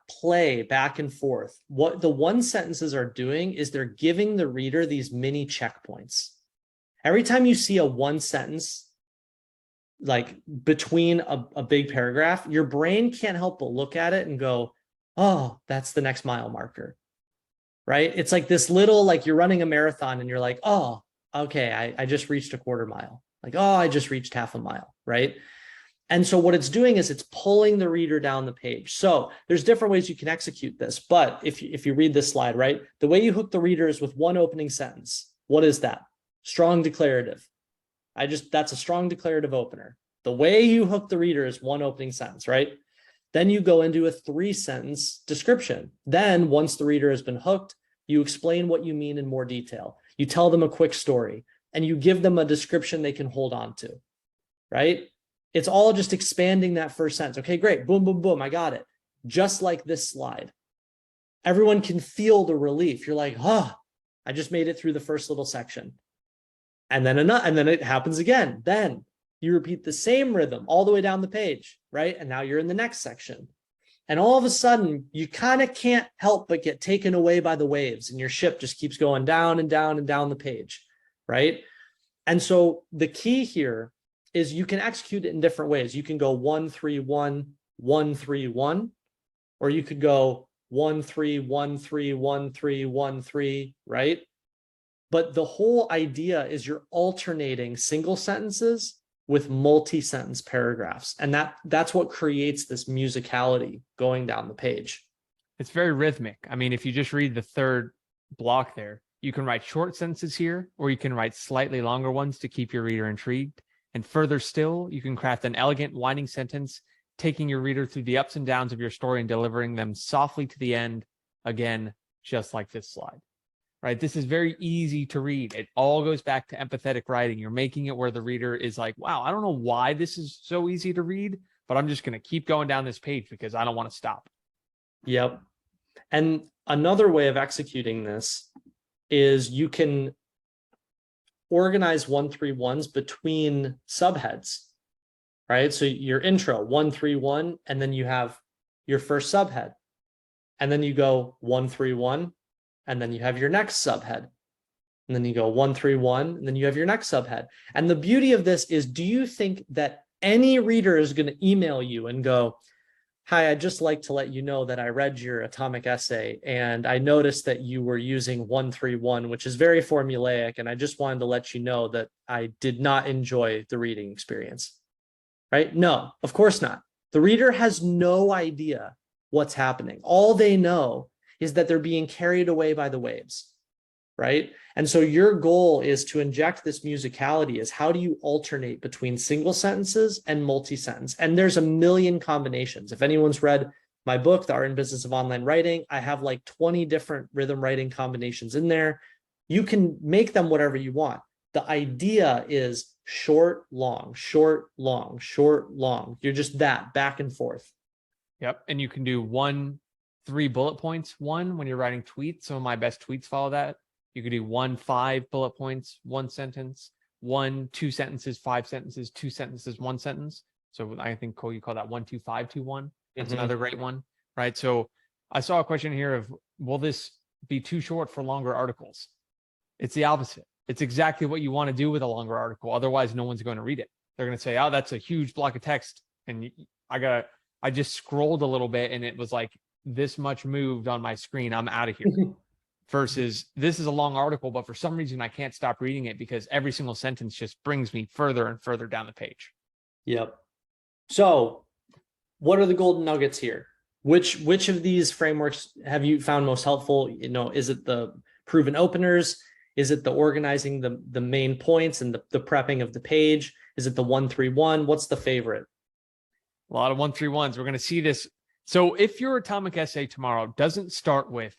play back and forth, what the one sentences are doing is they're giving the reader these mini checkpoints. Every time you see a one sentence, like between a big paragraph, your brain can't help but look at it and go, oh, that's the next mile marker. Right. It's like this little, like you're running a marathon and you're like, oh, okay, I just reached a quarter mile. Like, oh, I just reached half a mile. Right. And so what it's doing is it's pulling the reader down the page. So there's different ways you can execute this. But if you read this slide, right, the way you hook the reader is with one opening sentence. What is that? Strong declarative. That's a strong declarative opener. The way you hook the reader is one opening sentence, right? Then you go into a 3-sentence description. Then once the reader has been hooked, you explain what you mean in more detail. You tell them a quick story and you give them a description they can hold on to, right? It's all just expanding that first sentence. Okay, great. Boom, boom, boom. I got it. Just like this slide. Everyone can feel the relief. You're like, oh, I just made it through the first little section. And then it happens again. Then you repeat the same rhythm all the way down the page, right? And now you're in the next section. And all of a sudden, you kind of can't help but get taken away by the waves, and your ship just keeps going down and down and down the page, right? And so the key here is you can execute it in different ways. You can go 1-3-1, 1-3-1, or you could go 1 3 1 3 1 3 1 3, right? But the whole idea is you're alternating single sentences with multi-sentence paragraphs. And that's what creates this musicality going down the page. It's very rhythmic. I mean, if you just read the third block there, you can write short sentences here, or you can write slightly longer ones to keep your reader intrigued. And further still, you can craft an elegant, winding sentence, taking your reader through the ups and downs of your story and delivering them softly to the end, again, just like this slide. Right? This is very easy to read. It all goes back to empathetic writing. You're making it where the reader is like, wow, I don't know why this is so easy to read, but I'm just going to keep going down this page because I don't want to stop. Yep. And another way of executing this is you can organize 1-3-1s between subheads, right? So your intro 1-3-1, and then you have your first subhead, and then you go 1-3-1, and then you have your next subhead, and then you go 1-3-1, and then you have your next subhead. And the beauty of this is, do you think that any reader is going to email you and go, hi, I'd just like to let you know that I read your atomic essay and I noticed that you were using 1-3-1, which is very formulaic. And I just wanted to let you know that I did not enjoy the reading experience, right? No, of course not. The reader has no idea what's happening. All they know is that they're being carried away by the waves, right? And so your goal is to inject this musicality is how do you alternate between single sentences and multi-sentence? And there's a million combinations. If anyone's read my book, The Art and Business of Online Writing, I have like 20 different rhythm writing combinations in there. You can make them whatever you want. The idea is short, long, short, long, short, long. You're just that back and forth. Yep. And you can do 3 bullet points. One, when you're writing tweets, some of my best tweets follow that. You could do 5 bullet points, 1 sentence, 2 sentences, 5 sentences, 2 sentences, 1 sentence. So I think, Cole, you call that 1 2 5 2 1. That's another great one, right? So I saw a question here of, will this be too short for longer articles? It's the opposite. It's exactly what you want to do with a longer article. Otherwise, no one's going to read it. They're going to say, oh, that's a huge block of text. And I just scrolled a little bit and it was like this much moved on my screen. I'm out of here. Versus this is a long article, but for some reason I can't stop reading it because every single sentence just brings me further and further down the page. Yep. So what are the golden nuggets here? Which of these frameworks have you found most helpful? You know, is it the proven openers? Is it the organizing the main points and the prepping of the page? Is it the 1-3-1? What's the favorite? A lot of 1-3-1s. We're going to see this. So if your atomic essay tomorrow doesn't start with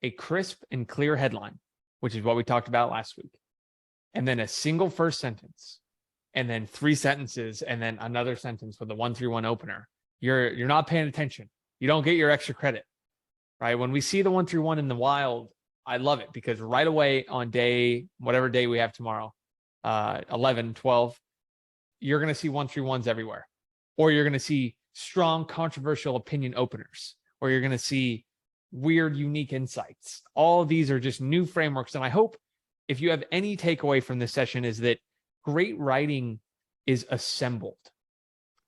a crisp and clear headline, which is what we talked about last week, and then a single first sentence, and then 3 sentences, and then another sentence with a 1-3-1 opener, you're not paying attention. You don't get your extra credit, right? When we see the 1-3-1 in the wild, I love it because right away on whatever day we have tomorrow, 11, 12, you're going to see 1-3-1s everywhere, or you're going to see strong controversial opinion openers, or you're going to see weird, unique insights. All of these are just new frameworks. And I hope if you have any takeaway from this session is that great writing is assembled.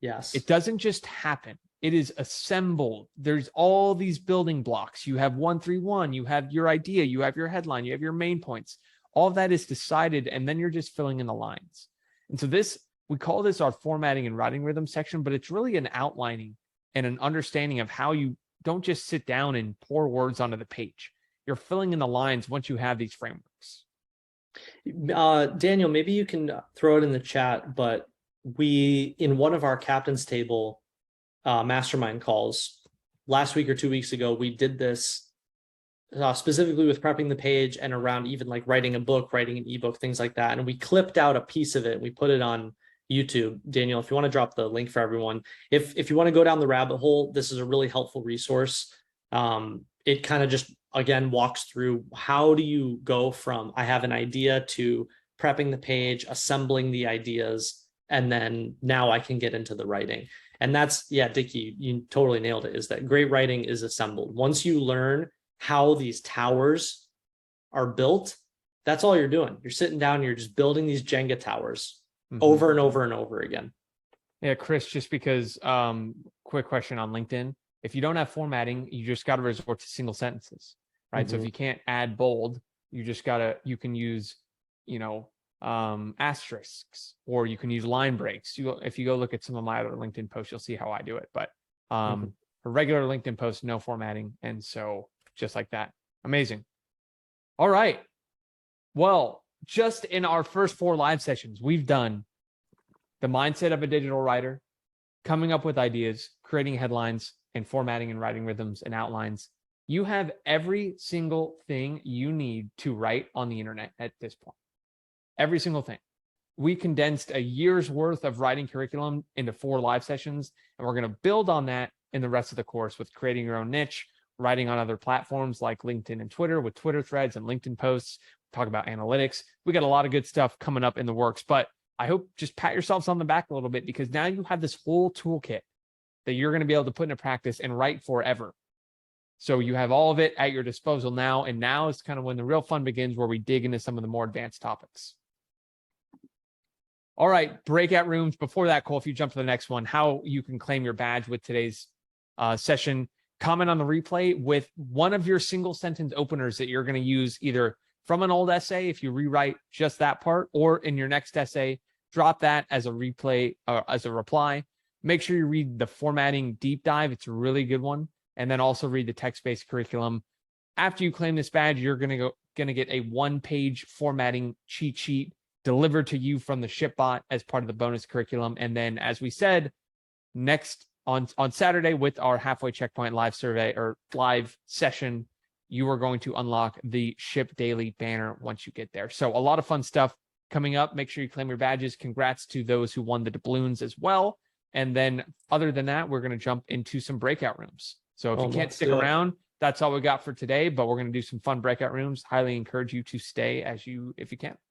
Yes. It doesn't just happen. It is assembled. There's all these building blocks. You have 1-3-1, you have your idea, you have your headline, you have your main points. All of that is decided, and then you're just filling in the lines. And so we call this our formatting and writing rhythm section, but it's really an outlining and an understanding of how you don't just sit down and pour words onto the page. You're filling in the lines once you have these frameworks. Daniel, maybe you can throw it in the chat, but in one of our captain's table mastermind calls last week or 2 weeks ago, we did this specifically with prepping the page and around even like writing a book, writing an ebook, things like that. And we clipped out a piece of it. We put it on YouTube. Daniel, if you want to drop the link for everyone, if you want to go down the rabbit hole, this is a really helpful resource. It kind of just, again, walks through how do you go from I have an idea to prepping the page, assembling the ideas, and then now I can get into the writing. And that's, yeah, Dickie, you totally nailed it, is that great writing is assembled. Once you learn how these towers are built, that's all you're doing. You're sitting down and you're just building these Jenga towers over and over and over again. Yeah, Chris, just because quick question on LinkedIn. If you don't have formatting, you just got to resort to single sentences, right? So if you can't add bold, you can use, asterisks, or you can use line breaks. If you go look at some of my other LinkedIn posts, you'll see how I do it. But a regular LinkedIn post, no formatting. And so just like that. Amazing. All right. Well, just in our first 4 live sessions, we've done the mindset of a digital writer, coming up with ideas, creating headlines, and formatting and writing rhythms and outlines. You have every single thing you need to write on the internet at this point. Every single thing. We condensed a year's worth of writing curriculum into 4 live sessions, and we're going to build on that in the rest of the course with creating your own niche, writing on other platforms like LinkedIn and Twitter with Twitter threads and LinkedIn posts. Talk about analytics. We got a lot of good stuff coming up in the works, but I hope just pat yourselves on the back a little bit, because now you have this whole toolkit that you're going to be able to put into practice and write forever. So you have all of it at your disposal now, and now is kind of when the real fun begins, where we dig into some of the more advanced topics. All right, breakout rooms. Before that, Cole, if you jump to the next one, how you can claim your badge with today's session. Comment on the replay with one of your single sentence openers that you're going to use either from an old essay, if you rewrite just that part, or in your next essay. Drop that as a replay, as a reply. Make sure you read the formatting deep dive. It's a really good one. And then also read the text-based curriculum. After you claim this badge, you're going to get a 1-page formatting cheat sheet delivered to you from the ShipBot as part of the bonus curriculum. And then, as we said, next on Saturday with our halfway checkpoint live survey or live session, you are going to unlock the Ship Daily banner once you get there. So a lot of fun stuff coming up. Make sure you claim your badges. Congrats to those who won the doubloons as well. And then other than that, we're going to jump into some breakout rooms. So if you can't stick around, that's all we got for today, but we're going to do some fun breakout rooms. Highly encourage you to stay if you can.